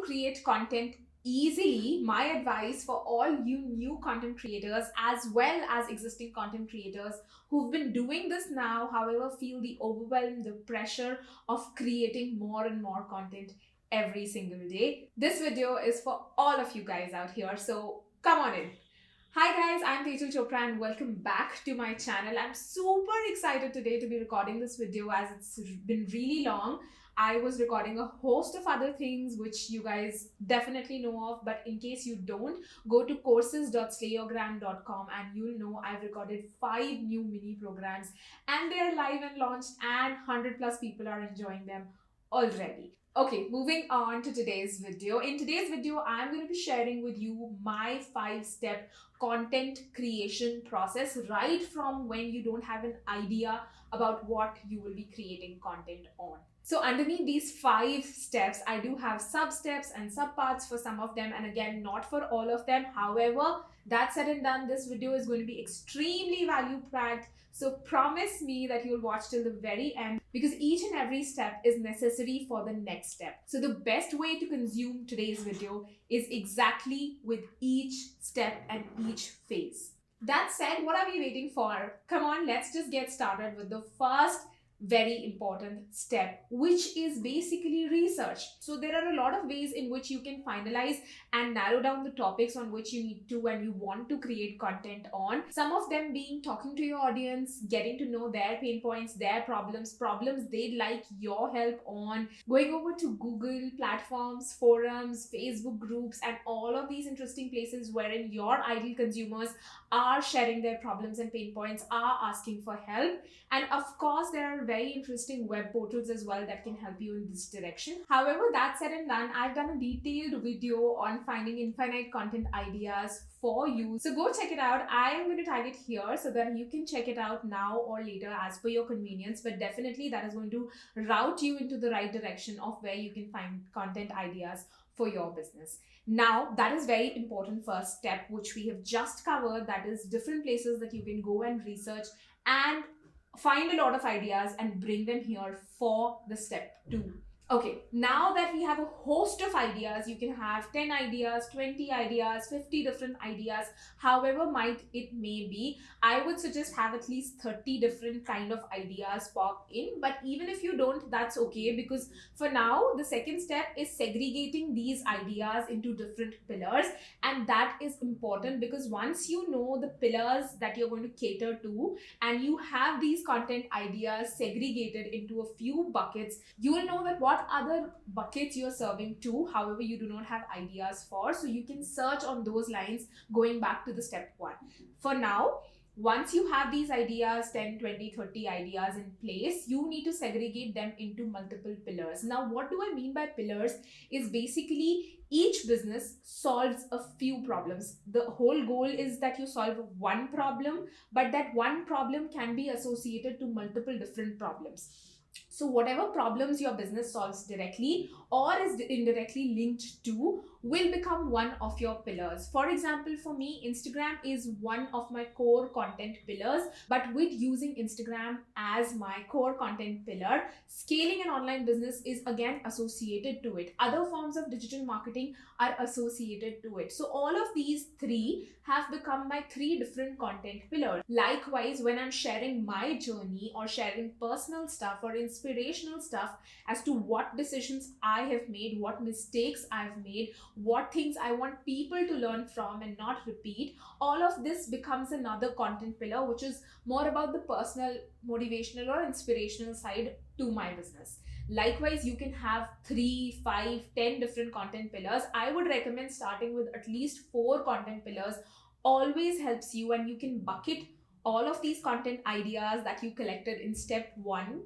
create content easily, my advice for all you new content creators as well as existing content creators who've been doing this now, however, feel the overwhelm, the pressure of creating more and more content every single day. This video is for all of you guys out here, so come on in. Hi guys, I'm Tejal Chopra and welcome back to my channel. I'm super excited today to be recording this video as it's been really long. I was recording a host of other things which you guys definitely know of, but in case you don't, go to courses.slayyourgram.com and you'll know I've recorded 5 new mini programs and they're live and launched and 100 plus people are enjoying them already. Okay, moving on to today's video. In today's video, I'm going to be sharing with you my 5-step content creation process right from when you don't have an idea about what you will be creating content on. So underneath these 5 steps, I do have sub steps and sub parts for some of them, and again, not for all of them. However, that said and done, this video is going to be extremely value packed. So promise me that you'll watch till the very end because each and every step is necessary for the next step. So the best way to consume today's video is exactly with each step and each phase. That said, what are we waiting for? Come on, let's just get started with the first very important step, which is basically research. So there are a lot of ways in which you can finalize and narrow down the topics on which you need to and you want to create content on. Some of them being talking to your audience, getting to know their pain points, their problems they'd like your help on, going over to Google platforms, forums, Facebook groups, and all of these interesting places wherein your ideal consumers are sharing their problems and pain points, are asking for help. And of course, there are very interesting web portals as well that can help you in this direction. However, that said and done, I've done a detailed video on finding infinite content ideas for you. So go check it out. I am going to tag it here so that you can check it out now or later as per your convenience. But definitely that is going to route you into the right direction of where you can find content ideas for your business. Now, that is very important first step, which we have just covered. That is different places that you can go and research and find a lot of ideas and bring them here for the step 2. Okay, now that we have a host of ideas, you can have 10 ideas, 20 ideas, 50 different ideas, however might it may be. I would suggest have at least 30 different kind of ideas pop in, but even if you don't, that's okay, because for now, the second step is segregating these ideas into different pillars, and that is important because once you know the pillars that you're going to cater to and you have these content ideas segregated into a few buckets, you will know that what other buckets you're serving to, however you do not have ideas for, so you can search on those lines going back to the step 1. For now, once you have these ideas, 10, 20, 30 ideas in place, you need to segregate them into multiple pillars. Now, what do I mean by pillars is basically each business solves a few problems. The whole goal is that you solve one problem, but that one problem can be associated to multiple different problems. So whatever problems your business solves directly or is indirectly linked to will become one of your pillars. For example, for me, Instagram is one of my core content pillars, but with using Instagram as my core content pillar, scaling an online business is again associated to it. Other forms of digital marketing are associated to it. So all of these 3 have become my 3 different content pillars. Likewise, when I'm sharing my journey or sharing personal stuff or inspirational stuff as to what decisions I have made, what mistakes I've made, what things I want people to learn from and not repeat, all of this becomes another content pillar, which is more about the personal, motivational or inspirational side to my business. Likewise, you can have 3, 5, 10 different content pillars. I would recommend starting with at least 4 content pillars. Always helps you, and you can bucket all of these content ideas that you collected in step 1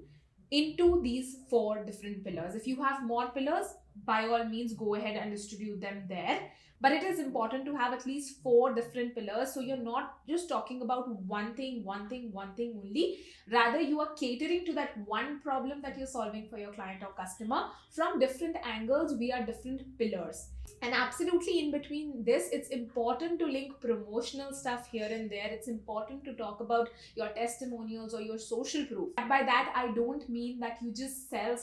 into these 4 different pillars. If you have more pillars, by all means go ahead and distribute them there, but it is important to have at least 4 different pillars, so you're not just talking about one thing only. Rather, you are catering to that one problem that you're solving for your client or customer from different angles via different pillars. And absolutely in between this, it's important to link promotional stuff here and there. It's important to talk about your testimonials or your social proof. And by that, I don't mean that you just sell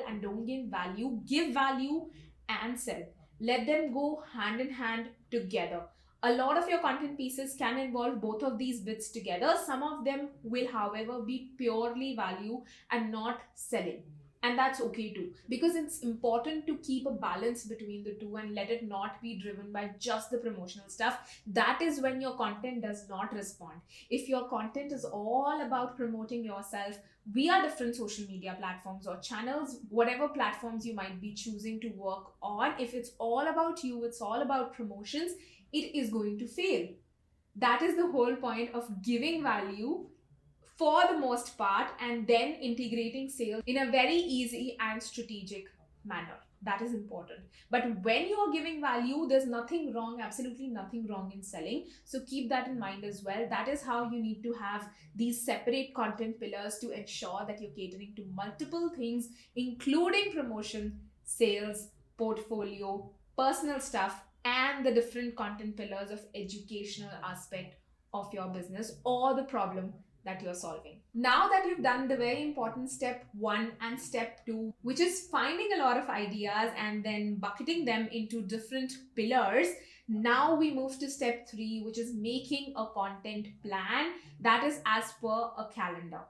and don't gain value. Give value and sell. Let them go hand in hand together. A lot of your content pieces can involve both of these bits together. Some of them will, however, be purely value and not selling. And that's okay too, because it's important to keep a balance between the two and let it not be driven by just the promotional stuff. That is when your content does not respond. If your content is all about promoting yourself via different social media platforms or channels, whatever platforms you might be choosing to work on, if it's all about you, it's all about promotions, it is going to fail. That is the whole point of giving value for the most part and then integrating sales in a very easy and strategic manner. That is important. But when you are giving value, there's nothing wrong, absolutely nothing wrong in selling. So keep that in mind as well. That is how you need to have these separate content pillars to ensure that you're catering to multiple things, including promotion, sales, portfolio, personal stuff, and the different content pillars of educational aspect of your business or the problem that you're solving. Now that you've done the very important step one and step two, which is finding a lot of ideas and then bucketing them into different pillars, now we move to step three, which is making a content plan that is as per a calendar.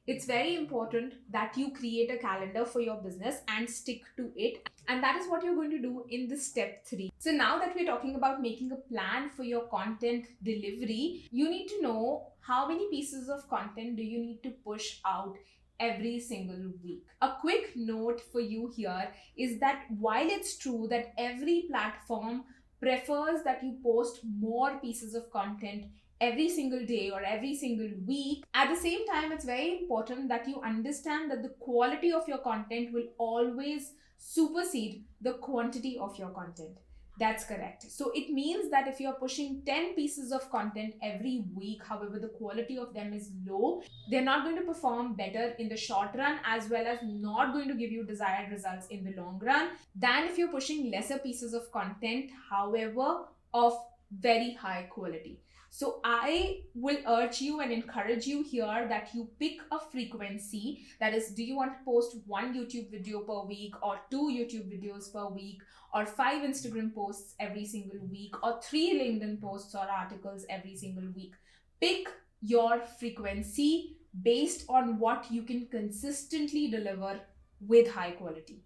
It's very important that you create a calendar for your business and stick to it. And that is what you're going to do in this step three. So now that we're talking about making a plan for your content delivery, you need to know how many pieces of content do you need to push out every single week. A quick note for you here is that while it's true that every platform prefers that you post more pieces of content every single day or every single week, at the same time, it's very important that you understand that the quality of your content will always supersede the quantity of your content. That's correct. So it means that if you're pushing 10 pieces of content every week, however, the quality of them is low, they're not going to perform better in the short run as well as not going to give you desired results in the long run than if you're pushing lesser pieces of content, however, of very high quality. So I will urge you and encourage you here that you pick a frequency. That is, do you want to post one YouTube video per week or two YouTube videos per week or 5 Instagram posts every single week or 3 LinkedIn posts or articles every single week? Pick your frequency based on what you can consistently deliver with high quality.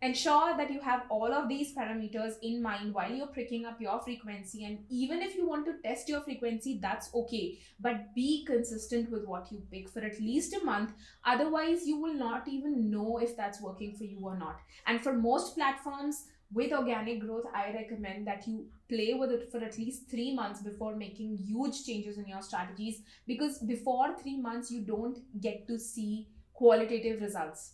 Ensure that you have all of these parameters in mind while you're picking up your frequency. And even if you want to test your frequency, that's okay, but be consistent with what you pick for at least a month. Otherwise you will not even know if that's working for you or not. And for most platforms with organic growth, I recommend that you play with it for at least 3 months before making huge changes in your strategies, because before 3 months you don't get to see qualitative results,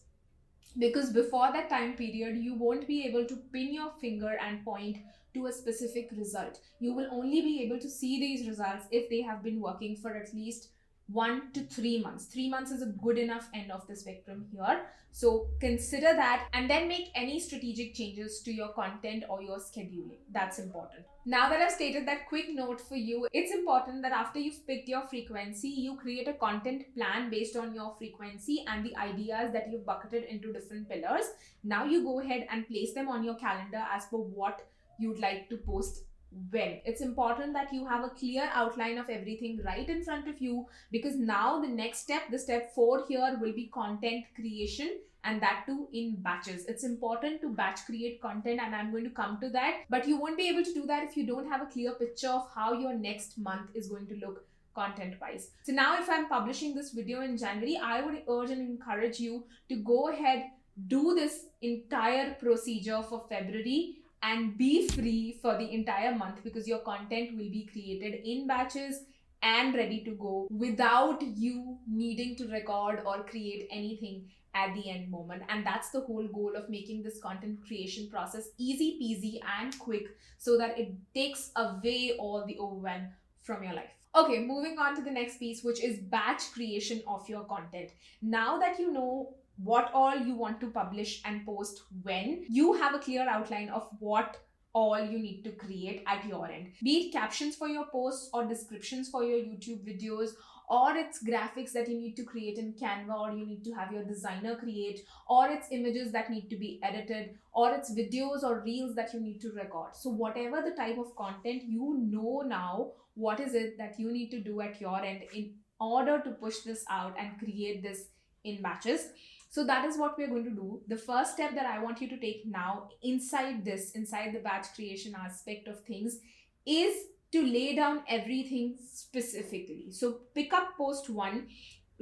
because before that time period you won't be able to pin your finger and point to a specific result. You will only be able to see these results if they have been working for at least 1 to 3 months. 3 months is a good enough end of the spectrum here. So consider that and then make any strategic changes to your content or your scheduling. That's important. Now that I've stated that quick note for you, it's important that after you've picked your frequency, you create a content plan based on your frequency and the ideas that you've bucketed into different pillars. Now you go ahead and place them on your calendar as per what you'd like to post when. It's important that you have a clear outline of everything right in front of you, because now the next step, the step 4 here, will be content creation, and that too in batches. It's important to batch create content, and I'm going to come to that, but you won't be able to do that if you don't have a clear picture of how your next month is going to look content wise. So now if I'm publishing this video in January, I would urge and encourage you to go ahead, do this entire procedure for February and be free for the entire month, because your content will be created in batches and ready to go without you needing to record or create anything at the end moment. And that's the whole goal of making this content creation process easy peasy and quick, so that it takes away all the overwhelm from your life. Okay, moving on to the next piece, which is batch creation of your content. Now that you know what all you want to publish and post when, you have a clear outline of what all you need to create at your end, be it captions for your posts or descriptions for your YouTube videos or it's graphics that you need to create in Canva, or you need to have your designer create, or it's images that need to be edited, or it's videos or reels that you need to record. So whatever the type of content, you know now what is it that you need to do at your end in order to push this out and create this in batches. So that is what we're going to do. The first step that I want you to take now inside the batch creation aspect of things, is to lay down everything specifically. So pick up post one,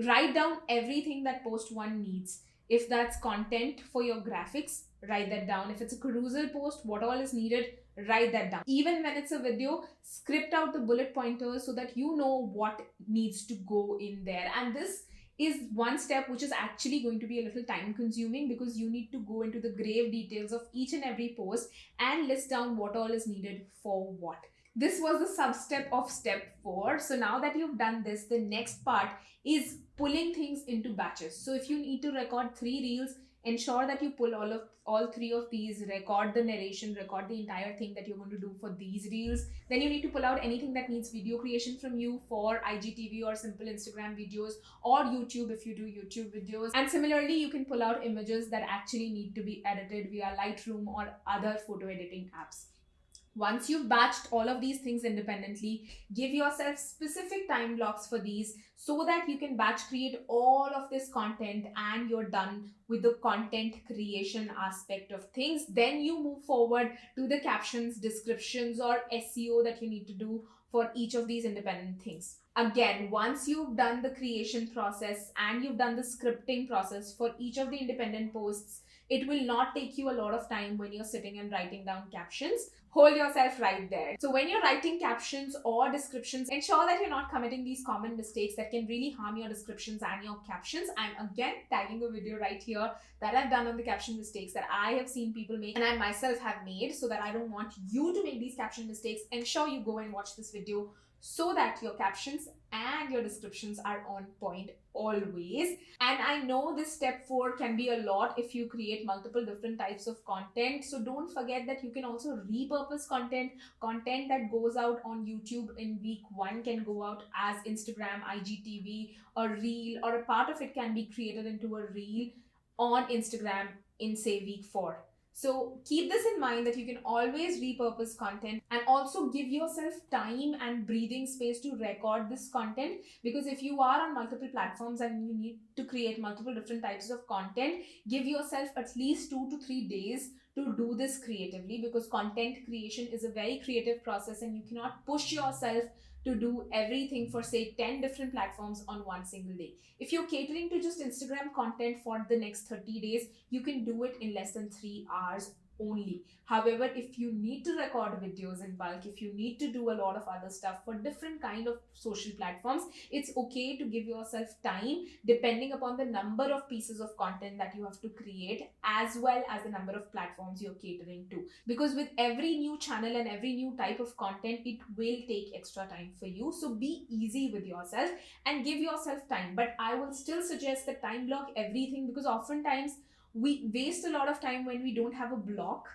write down everything that post one needs. If that's content for your graphics, write that down. If it's a carousel post, what all is needed, write that down. Even when it's a video, script out the bullet pointers so that you know what needs to go in there. And this is one step which is actually going to be a little time consuming, because you need to go into the grave details of each and every post and list down what all is needed for what. This was the sub step of step 4. So now that you've done this, the next part is pulling things into batches. So if you need to record 3 reels, ensure that you pull all 3 of these, record the narration, record the entire thing that you're going to do for these reels. Then you need to pull out anything that needs video creation from you for IGTV or simple Instagram videos, or YouTube if you do YouTube videos. And similarly, you can pull out images that actually need to be edited via Lightroom or other photo editing apps. Once you've batched all of these things independently, give yourself specific time blocks for these so that you can batch create all of this content and you're done with the content creation aspect of things. Then you move forward to the captions, descriptions, or SEO that you need to do for each of these independent things. Again, once you've done the creation process and you've done the scripting process for each of the independent posts, it will not take you a lot of time when you're sitting and writing down captions. Hold yourself right there. So when you're writing captions or descriptions, ensure that you're not committing these common mistakes that can really harm your descriptions and your captions. I'm again tagging a video right here that I've done on the caption mistakes that I have seen people make and I myself have made, so that I don't want you to make these caption mistakes. Ensure you go and watch this video so that your captions and your descriptions are on point always. And I know this step 4 can be a lot if you create multiple different types of content. So don't forget that you can also repurpose content. Content that goes out on YouTube in week 1 can go out as Instagram, IGTV, or reel, or a part of it can be created into a reel on Instagram in say week 4. So keep this in mind that you can always repurpose content, and also give yourself time and breathing space to record this content, because if you are on multiple platforms and you need to create multiple different types of content, give yourself at least 2 to 3 days to do this creatively, because content creation is a very creative process and you cannot push yourself to do everything for say 10 different platforms on one single day. If you're catering to just Instagram content for the next 30 days, you can do it in less than 3 hours only. However, if you need to record videos in bulk, if you need to do a lot of other stuff for different kind of social platforms, it's okay to give yourself time depending upon the number of pieces of content that you have to create, as well as the number of platforms you're catering to. Because with every new channel and every new type of content, it will take extra time for you. So be easy with yourself and give yourself time. But I will still suggest that time block everything, because oftentimes we waste a lot of time when we don't have a block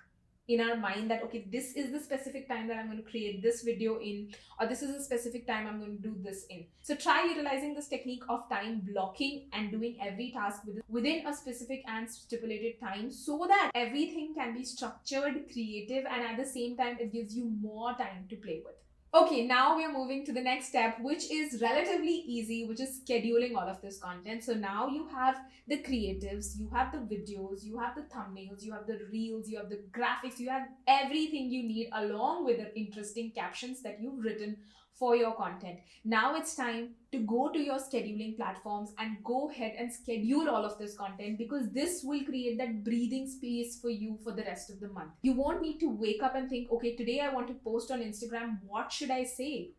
in our mind that okay, this is the specific time that I'm going to create this video in, or this is a specific time I'm going to do this in. So try utilizing this technique of time blocking and doing every task within a specific and stipulated time, so that everything can be structured, creative, and at the same time it gives you more time to play with. Okay, now we are moving to the next step, which is relatively easy, which is scheduling all of this content. So now you have the creatives, you have the videos, you have the thumbnails, you have the reels, you have the graphics, you have everything you need, along with the interesting captions that you've written for your content. Now it's time to go to your scheduling platforms and go ahead and schedule all of this content, because this will create that breathing space for you for the rest of the month. You won't need to wake up and think, okay, today I want to post on Instagram, what should I say?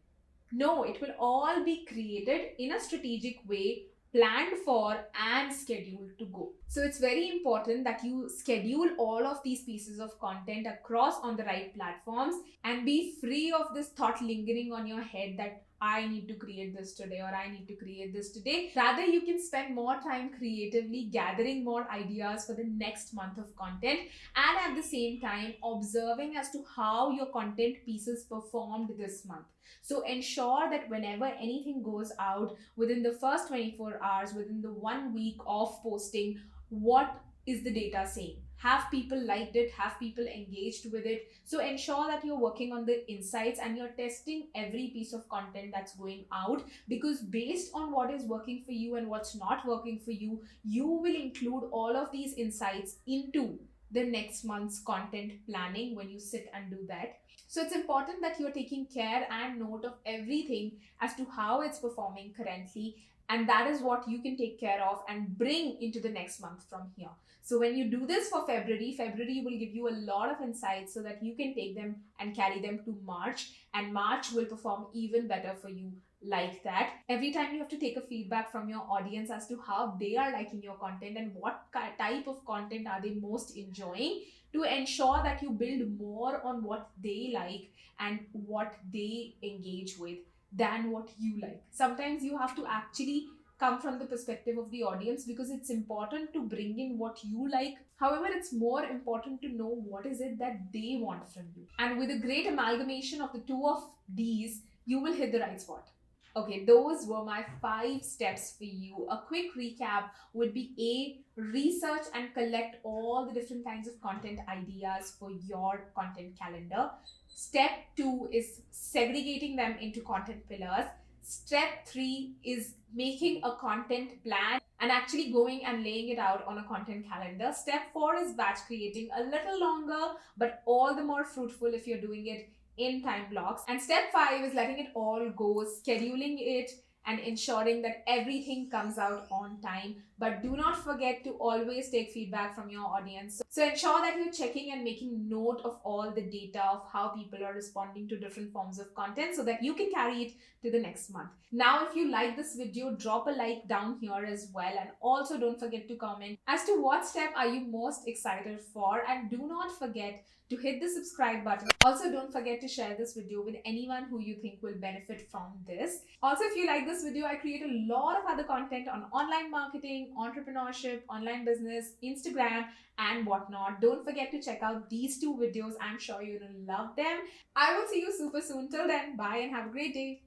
No, it will all be created in a strategic way, planned for and scheduled to go. So it's very important that you schedule all of these pieces of content across on the right platforms, and be free of this thought lingering on your head that I need to create this today or I need to create this today. Rather, you can spend more time creatively gathering more ideas for the next month of content, and at the same time observing as to how your content pieces performed this month. So ensure that whenever anything goes out within the first 24 hours, within the 1 week of posting, what is the data saying? Have people liked it? Have people engaged with it? So ensure that you're working on the insights and you're testing every piece of content that's going out, because based on what is working for you and what's not working for you, you will include all of these insights into the next month's content planning when you sit and do that. So it's important that you're taking care and note of everything as to how it's performing currently, and that is what you can take care of and bring into the next month from here. So when you do this for February will give you a lot of insights so that you can take them and carry them to March, and March will perform even better for you like that. Every time you have to take a feedback from your audience as to how they are liking your content and what type of content are they most enjoying, to ensure that you build more on what they like and what they engage with than what you like. Sometimes you have to actually come from the perspective of the audience, because it's important to bring in what you like. However, it's more important to know what is it that they want from you. And with a great amalgamation of the two of these, you will hit the right spot. Okay, those were my 5 steps for you. A quick recap would be: A, research and collect all the different kinds of content ideas for your content calendar. Step 2 is segregating them into content pillars. Step 3 is making a content plan and actually going and laying it out on a content calendar. Step 4 is batch creating, a little longer, but all the more fruitful if you're doing it in time blocks. And step 5 is letting it all go, scheduling it, and ensuring that everything comes out on time. But do not forget to always take feedback from your audience. So ensure that you're checking and making note of all the data of how people are responding to different forms of content so that you can carry it to the next month. Now, if you like this video, drop a like down here as well. And also don't forget to comment as to what step are you most excited for. And do not forget to hit the subscribe button. Also, don't forget to share this video with anyone who you think will benefit from this. Also, if you like this video, I create a lot of other content on online marketing, entrepreneurship, online business, Instagram, and whatnot. Don't forget to check out these 2 videos. I'm sure you're gonna love them. I will see you super soon. Till then, bye and have a great day.